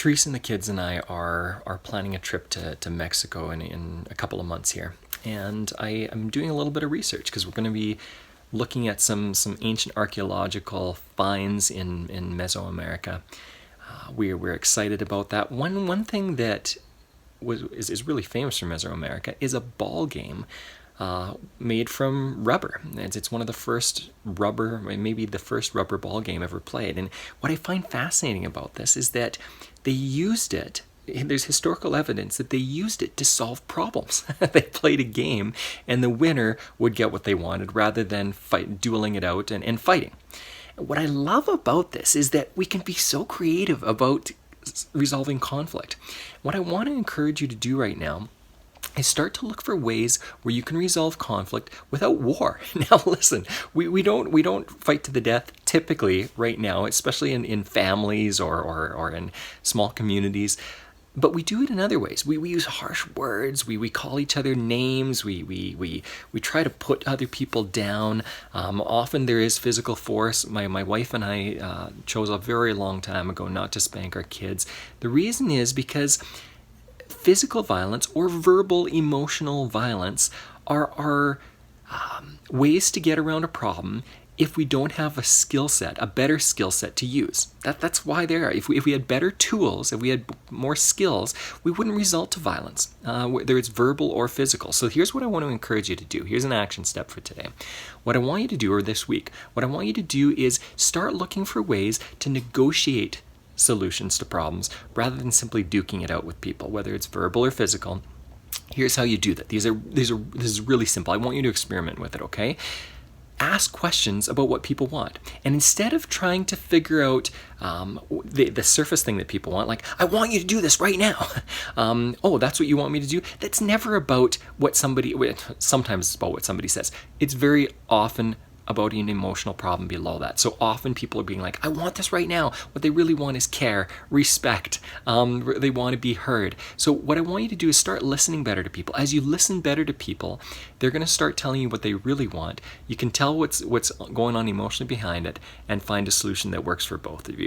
Teresa and the kids and I are planning a trip to Mexico in a couple of months here. And I am doing a little bit of research because we're going to be looking at some ancient archaeological finds in Mesoamerica. We're excited about that. One thing that is really famous from Mesoamerica is a ball game made from rubber. It's one of the first rubber, maybe the first rubber ball game ever played. And what I find fascinating about this is that they used it. There's historical evidence that they used it to solve problems. They played a game, and the winner would get what they wanted rather than dueling it out and fighting. What I love about this is that we can be so creative about resolving conflict. What I want to encourage you to do right now is start to look for ways where you can resolve conflict without war. Now listen, we don't fight to the death typically right now, especially in families or in small communities. But we do it in other ways. We use harsh words. We call each other names. We try to put other people down. Often there is physical force. My wife and I chose a very long time ago not to spank our kids. The reason is because physical violence or verbal emotional violence are ways to get around a problem if we don't have a better skill set to use. That's why they are. If we had better tools, if we had more skills, we wouldn't result to violence, whether it's verbal or physical. So here's what I want to encourage you to do. Here's an action step for today. What I want you to do, or this week, what I want you to do is start looking for ways to negotiate solutions to problems rather than simply duking it out with people, whether it's verbal or physical. Here's how you do that. This is really simple. I want you to experiment with it, okay? Ask questions about what people want. And instead of trying to figure out the surface thing that people want, like, I want you to do this right now. Oh, that's what you want me to do? That's never about sometimes it's about what somebody says. It's very often about an emotional problem below that. So often people are being like, I want this right now. What they really want is care, respect. They want to be heard. So what I want you to do is start listening better to people. As you listen better to people, they're going to start telling you what they really want. You can tell what's going on emotionally behind it and find a solution that works for both of you.